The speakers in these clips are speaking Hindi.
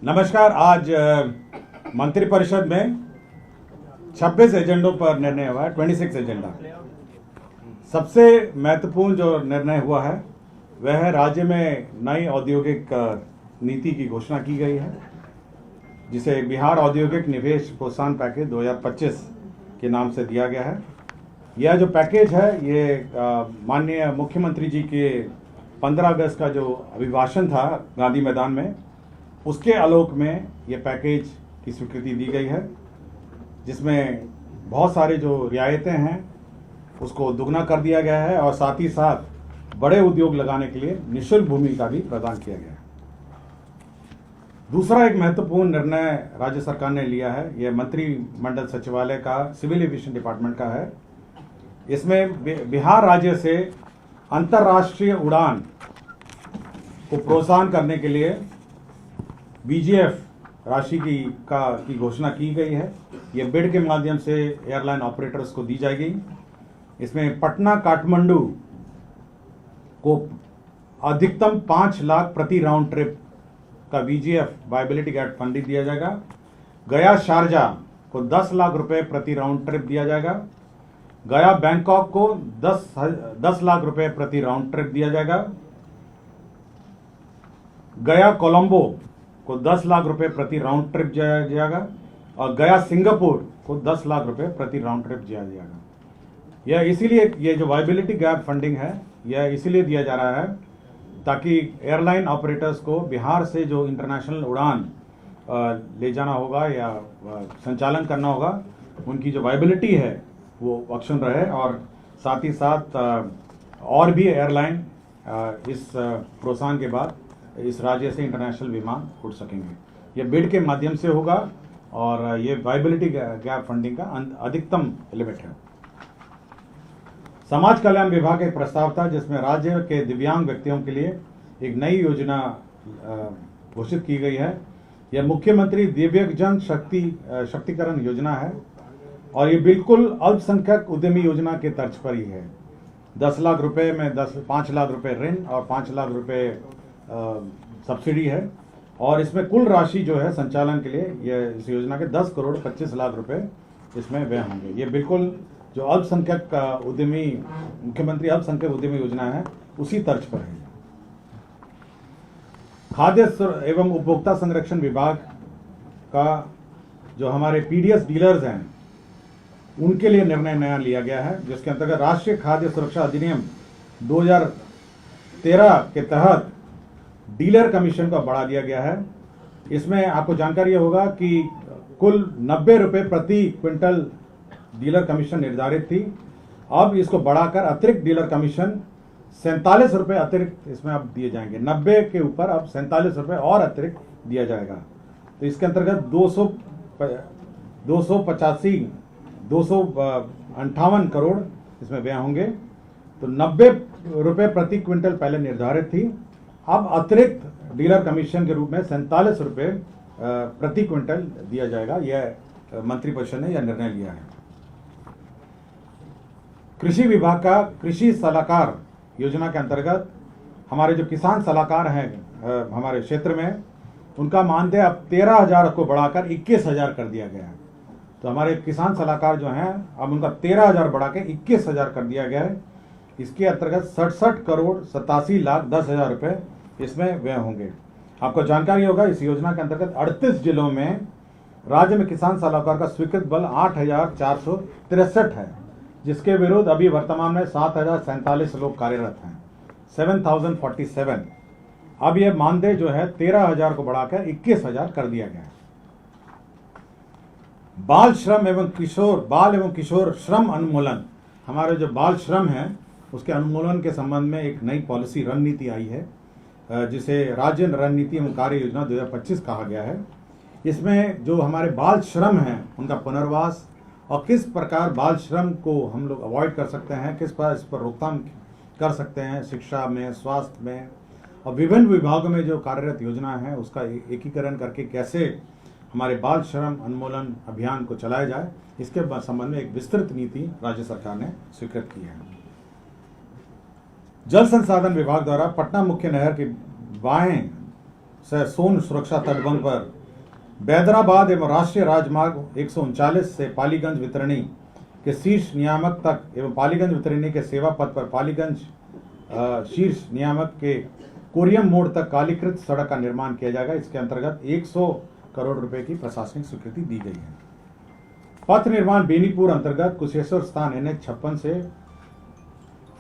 नमस्कार। आज मंत्रिपरिषद में 26 एजेंडों पर निर्णय हुआ है, 26 एजेंडा। सबसे महत्वपूर्ण जो निर्णय हुआ है वह है राज्य में नई औद्योगिक नीति की घोषणा की गई है, जिसे बिहार औद्योगिक निवेश प्रोत्साहन पैकेज 2025 के नाम से दिया गया है। यह जो पैकेज है ये माननीय मुख्यमंत्री जी के 15 अगस्त का जो अभिभाषण था गांधी मैदान में, उसके आलोक में ये पैकेज की स्वीकृति दी गई है, जिसमें बहुत सारे जो रियायतें हैं उसको दुगना कर दिया गया है और साथ ही साथ बड़े उद्योग लगाने के लिए निःशुल्क भूमि का भी प्रदान किया गया है। दूसरा एक महत्वपूर्ण निर्णय राज्य सरकार ने लिया है, यह मंत्रिमंडल सचिवालय का सिविल एविएशन डिपार्टमेंट का है। इसमें बिहार राज्य से अंतर्राष्ट्रीय उड़ान को प्रोत्साहन करने के लिए बीजीएफ राशि की घोषणा की गई है। ये बिड के माध्यम से एयरलाइन ऑपरेटर्स को दी जाएगी। इसमें पटना काठमांडू को अधिकतम 5 लाख प्रति राउंड ट्रिप का बीजीएफ वायबिलिटी गैप फंडिंग दिया जाएगा। गया शारजा को 10 लाख रुपए प्रति राउंड ट्रिप दिया जाएगा। गया बैंकॉक को 10 लाख रुपए प्रति राउंड ट्रिप दिया जाएगा। गया कोलंबो को 10 लाख रुपए प्रति राउंड ट्रिप दिया जाएगा और गया सिंगापुर को 10 लाख रुपए प्रति राउंड ट्रिप दिया जाएगा। यह इसीलिए, ये जो वायबिलिटी गैप फंडिंग है यह इसीलिए दिया जा रहा है ताकि एयरलाइन ऑपरेटर्स को बिहार से जो इंटरनेशनल उड़ान ले जाना होगा या संचालन करना होगा, उनकी जो वायबिलिटी है वो अक्षुण्ण रहे और साथ ही साथ और भी एयरलाइन इस प्रोत्साहन के बाद इस राज्य से इंटरनेशनल विमान उड़ सकेंगे। ये बिड के माध्यम से होगा और ये वायबिलिटी गैप फंडिंग का अधिकतम लिमिट है। समाज कल्याण विभाग का एक प्रस्ताव था जिसमें राज्य के दिव्यांग व्यक्तियों के लिए एक नई योजना घोषित की गई है। यह मुख्यमंत्री दिव्यांगजन शक्तिकरण योजना है और ये बिल्कुल अल्पसंख्यक उद्यमी योजना के तर्ज पर ही है। 10 लाख रुपए में 5 लाख रुपए ऋण और 5 लाख रुपए सब्सिडी है और इसमें कुल राशि जो है संचालन के लिए ये इस योजना के 10 करोड़ 25 लाख रुपए इसमें व्यय होंगे। ये बिल्कुल जो अल्पसंख्यक उद्यमी, मुख्यमंत्री अल्पसंख्यक उद्यमी योजना है उसी तर्ज पर है। खाद्य एवं उपभोक्ता संरक्षण विभाग का जो हमारे पीडीएस डीलर्स हैं उनके लिए निर्णय नया लिया गया है, जिसके अंतर्गत राष्ट्रीय खाद्य सुरक्षा अधिनियम 2013 के तहत डीलर कमीशन को बढ़ा दिया गया है। इसमें आपको जानकारी होगा कि कुल 90 रुपए प्रति क्विंटल डीलर कमीशन निर्धारित थी। अब इसको बढ़ाकर अतिरिक्त डीलर कमीशन 47 रुपए अतिरिक्त इसमें अब दिए जाएंगे। 90 के ऊपर अब 47 रुपए और अतिरिक्त दिया जाएगा। तो इसके अंतर्गत 258 करोड़ इसमें व्यय होंगे। तो 90 रुपए प्रति क्विंटल पहले निर्धारित थी, अब अतिरिक्त डीलर कमीशन के रूप में 47 रुपए प्रति क्विंटल दिया जाएगा। यह मंत्रिपरिषद ने यह निर्णय लिया है। कृषि विभाग का कृषि सलाहकार योजना के अंतर्गत हमारे जो किसान सलाहकार हैं हमारे क्षेत्र में, उनका मानदेय अब 13,000 को बढ़ाकर 21,000 कर दिया गया है। तो हमारे किसान सलाहकार जो हैं अब उनका 13,000 बढ़ा के 21,000 कर दिया गया है। इसके अंतर्गत 67 करोड़ 87 लाख 10,000 रुपए इसमें व्यय होंगे। आपको जानकारी होगा इस योजना के अंतर्गत 38 जिलों में राज्य में किसान सलाहकार का स्वीकृत बल 8,463 है, जिसके विरुद्ध अभी वर्तमान में 7,047 लोग कार्यरत हैं, 7,047। अब यह मानदेय जो है 13,000 को बढ़ाकर 21,000 कर दिया गया है। बाल एवं किशोर श्रम उन्मूलन, हमारे जो बाल श्रम है उसके उन्मूलन के संबंध में एक नई पॉलिसी रणनीति आई है, जिसे राज्य रणनीति एवं कार्य योजना 2025 कहा गया है। इसमें जो हमारे बाल श्रम हैं उनका पुनर्वास और किस प्रकार बाल श्रम को हम लोग अवॉइड कर सकते हैं, किस पर इस पर रोकथाम कर सकते हैं, शिक्षा में, स्वास्थ्य में और विभिन्न विभागों में जो कार्यरत योजना है उसका एकीकरण करके कैसे हमारे बाल श्रम उन्मूलन अभियान को चलाया जाए, इसके संबंध में एक विस्तृत नीति राज्य सरकार ने स्वीकृत की है। जल संसाधन विभाग द्वारा पटना मुख्य नहर के बाएं से सोन सुरक्षा तटबंध पर बैदराबाद एवं राष्ट्रीय राजमार्ग 139 से पालीगंज वितरणी के शीर्ष नियामक तक एवं पालीगंज वितरणी के सेवा पथ पर पालीगंज शीर्ष नियामक के कोरियम मोड़ तक कालीकृत सड़क का निर्माण किया जाएगा। इसके अंतर्गत 100 करोड़ रुपए की प्रशासनिक स्वीकृति दी गई है। पथ निर्माण बेनीपुर अंतर्गत कुशेश्वर स्थान NH 56 से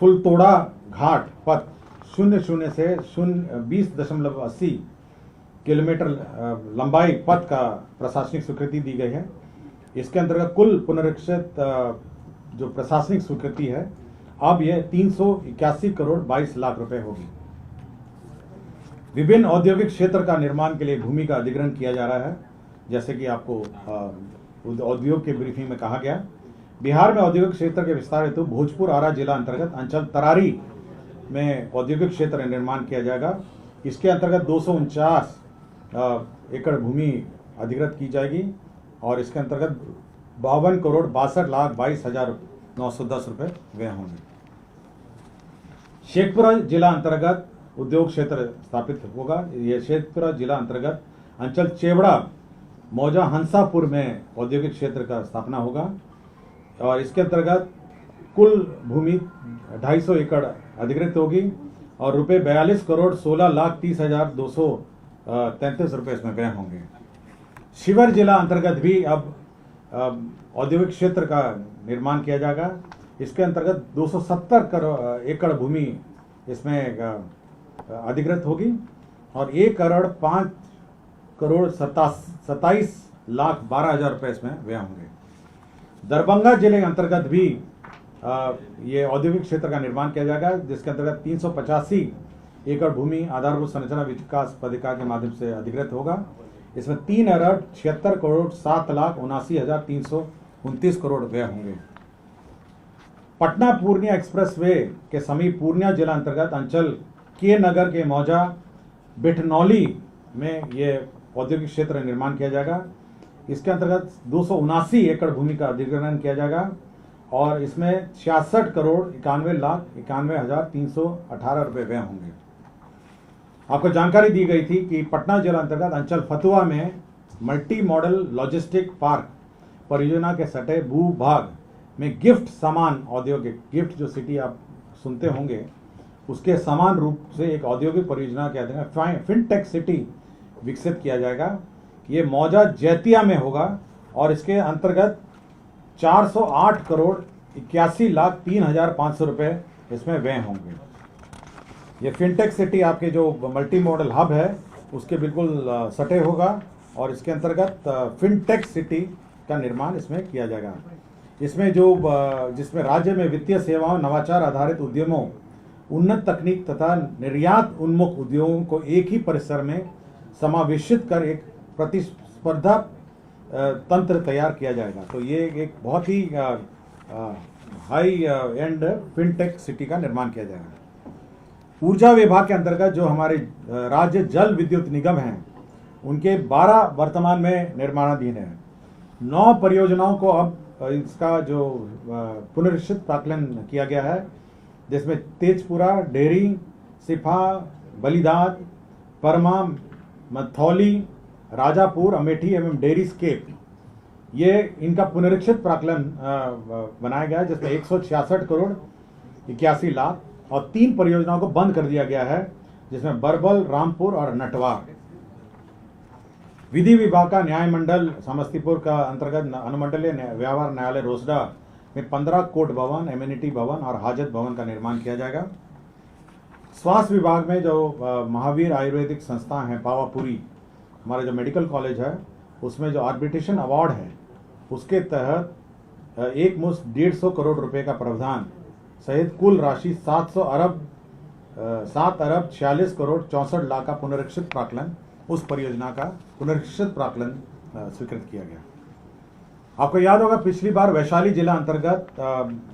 फुलतोड़ा घाट पथ 00 से 20.80 किलोमीटर लंबाई पथ का प्रशासनिक स्वीकृति दी गई है। इसके अंतर्गत कुल पुनरीक्षित जो प्रशासनिक स्वीकृति है अब यह 381 करोड़ 22 लाख रुपए होगी। विभिन्न औद्योगिक क्षेत्र का निर्माण के लिए भूमि का अधिग्रहण किया जा रहा है। जैसे कि आपको उद्योग के ब्रीफिंग में कहा गया, बिहार में औद्योगिक क्षेत्र के विस्तार हेतु भोजपुर आरा जिला अंतर्गत अंचल तरारी में औद्योगिक क्षेत्र निर्माण किया जाएगा। इसके अंतर्गत 249 एकड़ भूमि अधिग्रहित की जाएगी और इसके अंतर्गत 52 करोड़ 62 लाख 22,910 रुपए व्यय होंगे। शेखपुरा जिला अंतर्गत उद्योग क्षेत्र स्थापित होगा। यह शेखपुरा जिला अंतर्गत अंचल चेवड़ा मौजा हंसापुर में औद्योगिक क्षेत्र का स्थापना होगा और इसके अंतर्गत कुल भूमि 250 एकड़ अधिग्रहित होगी और रुपए 42 करोड़ 16 लाख 30,233 रुपए इसमें व्यय होंगे। शिवर जिला अंतर्गत भी अब औद्योगिक क्षेत्र का निर्माण किया जाएगा। इसके अंतर्गत 270 एकड़ भूमि इसमें अधिग्रहित होगी और 1 करोड़ 5 करोड़ 27 लाख 12,000 रुपए इसमें व्यय होंगे। दरभंगा जिले के अंतर्गत भी ये औद्योगिक क्षेत्र का निर्माण किया जाएगा, जिसके अंतर्गत 385 एकड़ भूमि आधारभूत संरचना विकास प्राधिकार के माध्यम से अधिग्रहित होगा। इसमें 3 अरब 76 करोड़ 7,79,329 करोड़ व्यय होंगे। पटना पूर्णिया एक्सप्रेसवे के समीप पूर्णिया जिला अंतर्गत अंचल के नगर के मौजा बिठनौली में ये औद्योगिक क्षेत्र निर्माण किया जाएगा। इसके अंतर्गत 279 एकड़ भूमि का अधिग्रहण किया जाएगा और इसमें 66 करोड़ 91,91,318 रुपए व्यय होंगे। आपको जानकारी दी गई थी कि पटना जिला अंतर्गत अंचल फतुहा में मल्टी मॉडल लॉजिस्टिक पार्क परियोजना के सटे भूभाग में गिफ्ट सामान औद्योगिक गिफ्ट जो सिटी आप सुनते होंगे उसके समान रूप से एक औद्योगिक परियोजना के अधीन फिनटेक सिटी विकसित किया जाएगा। ये मौजा जैतिया में होगा और इसके अंतर्गत 408 करोड़ 81 लाख 3,500 रुपए इसमें व्यय होंगे। ये फिनटेक सिटी आपके जो मल्टी मॉडल हब है उसके बिल्कुल सटे होगा और इसके अंतर्गत फिनटेक सिटी का निर्माण इसमें किया जाएगा। इसमें जिसमें राज्य में वित्तीय सेवाओं, नवाचार आधारित उद्यमों, उन्नत तकनीक तथा निर्यात उन्मुख उद्योगों को एक ही परिसर में समावेशित कर एक प्रतिस्पर्धा तंत्र तैयार किया जाएगा। तो ये एक बहुत ही हाई एंड फिनटेक सिटी का निर्माण किया जाएगा। ऊर्जा विभाग के अंतर्गत जो हमारे राज्य जल विद्युत निगम हैं उनके 12 वर्तमान में निर्माणाधीन है। 9 परियोजनाओं को अब इसका जो पुनरीक्षित प्राक्कलन किया गया है, जिसमें तेजपुरा, डेहरी, सिफा, बलिदाद, परमा, मथौली, राजापुर, अमेठी एवं डेहरी स्केप ये इनका पुनरीक्षित प्राक्कलन बनाया गया है, जिसमें 166 करोड़ 81 लाख और 3 परियोजनाओं को बंद कर दिया गया है, जिसमें बरबल, रामपुर और नटवार। विधि विभाग का न्याय मंडल समस्तीपुर का अंतर्गत अनुमंडलीय व्यवहार न्यायालय रोसडा में 15 कोर्ट भवन, एमिनिटी भवन और हाजत भवन का निर्माण किया जाएगा। स्वास्थ्य विभाग में जो महावीर आयुर्वेदिक संस्थान है पावापुरी, हमारा जो मेडिकल कॉलेज है, उसमें जो आर्बिट्रेशन अवार्ड है उसके तहत एक मुश्त 150 करोड़ रुपए का प्रावधान सहित कुल राशि 7 अरब 46 करोड़ 64 लाख का पुनरीक्षित प्राक्कलन, उस परियोजना का पुनरीक्षित प्राक्कलन स्वीकृत किया गया। आपको याद होगा पिछली बार वैशाली जिला अंतर्गत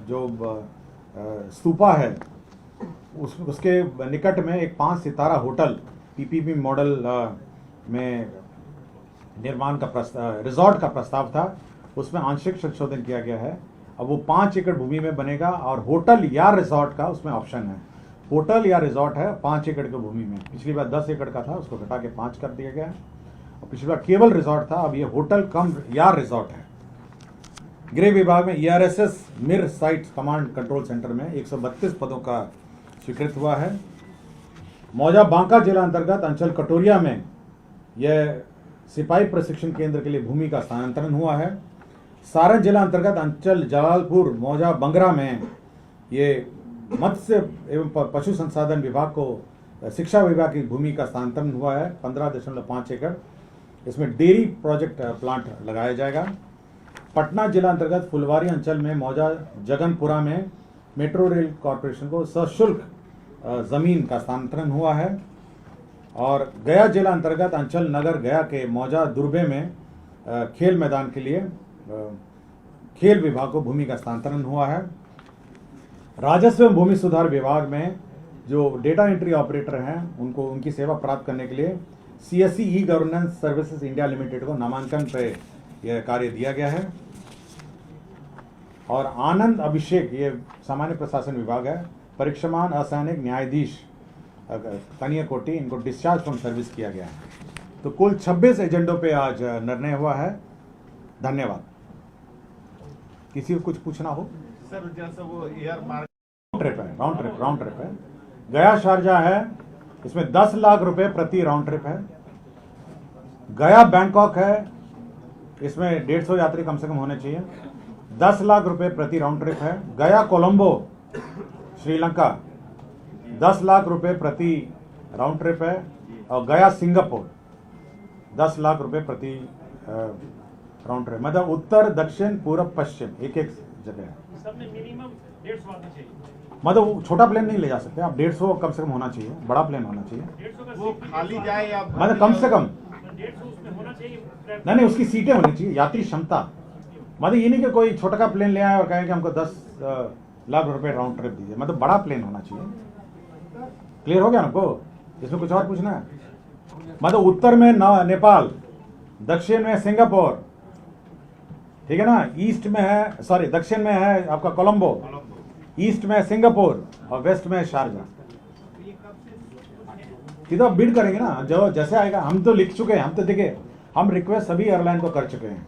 जो स्तूपा है उसके निकट में एक 5 सितारा होटल पीपीपी मॉडल में निर्माण का रिजॉर्ट का प्रस्ताव था, उसमें आंशिक संशोधन किया गया है। अब वो 5 एकड़ भूमि में बनेगा और होटल या रिजॉर्ट का उसमें ऑप्शन है। होटल या रिजॉर्ट है 5 एकड़ की भूमि में। पिछली बार 10 एकड़ का था, उसको घटा के 5 कर दिया गया है। और पिछली बार केवल रिजॉर्ट था, अब ये होटल कम या रिजॉर्ट है। गृह विभाग में ERSS मिर साइट कमांड कंट्रोल सेंटर में 132 पदों का स्वीकृत हुआ है। मौजा बांका जिला अंतर्गत अंचल कटोरिया में यह सिपाही प्रशिक्षण केंद्र के लिए भूमि का स्थानांतरण हुआ है। सारण जिला अंतर्गत अंचल जलालपुर मौजा बंगरा में ये मत्स्य एवं पशु संसाधन विभाग को शिक्षा विभाग की भूमि का स्थानांतरण हुआ है 15.5 एकड़। इसमें डेयरी प्रोजेक्ट प्लांट लगाया जाएगा। पटना जिला अंतर्गत फुलवारी अंचल में मौजा जगनपुरा में मेट्रो रेल कॉरपोरेशन को सशुल्क जमीन का स्थानांतरण हुआ है। और गया जिला अंतर्गत अंचल नगर गया के मौजा दुर्बे में खेल मैदान के लिए खेल विभाग को भूमि का स्थानांतरण हुआ है। राजस्व एवं भूमि सुधार विभाग में जो डेटा एंट्री ऑपरेटर हैं उनको उनकी सेवा प्राप्त करने के लिए CSE e governance services India limited को नामांकन पे यह कार्य दिया गया है। और आनंद अभिषेक, ये सामान्य प्रशासन विभाग है, परीक्षमान असैनिक न्यायाधीश कनिया कोटी, इनको डिस्चार्ज फ्रॉम सर्विस किया गया है। तो कुल 26 एजेंडों पे आज निर्णय हुआ है। धन्यवाद। किसी को कुछ पूछना हो? सर जैसे वो एयर मार्क राउंड ट्रिप है। गया शारजा है, इसमें 10 लाख रुपए प्रति राउंड ट्रिप है। गया बैंकॉक है, इसमें 150 यात्री कम से कम होने चाहिए। 10 लाख रुपए प्रति राउंड ट्रिप है। गया कोलंबो श्रीलंका 10 लाख रुपए प्रति राउंड ट्रिप है। और गया सिंगापुर 10 लाख रुपए प्रति राउंड ट्रिप, मतलब उत्तर दक्षिण पूर्व पश्चिम एक जगह है। सबने मिनिमम 150 आना चाहिए। मतलब छोटा प्लेन नहीं ले जा सकते आप, 150 कम से कम होना चाहिए, बड़ा प्लेन होना चाहिए। 150 का वो खाली जाए या मतलब कम से कम 150 उसमें होना चाहिए। नहीं, उसकी सीटें होनी चाहिए, यात्री क्षमता। मतलब ये नहीं कि कोई छोटा का प्लेन ले आए और कहे कि हमको 10 लाख रुपए राउंड ट्रिप दीजिए, मतलब बड़ा प्लेन होना चाहिए। क्लियर हो गया आपको? इसमें कुछ और पूछना है? मतलब उत्तर में नेपाल, दक्षिण में सिंगापुर, ठीक है ना, ईस्ट में है, सॉरी दक्षिण में है आपका कोलंबो, ईस्ट में सिंगापुर और वेस्ट में शारजा। सीधा बिड करेंगे ना, जो जैसे आएगा। हम तो लिख चुके हैं, हम तो देखिए, हम रिक्वेस्ट सभी एयरलाइन को कर चुके हैं।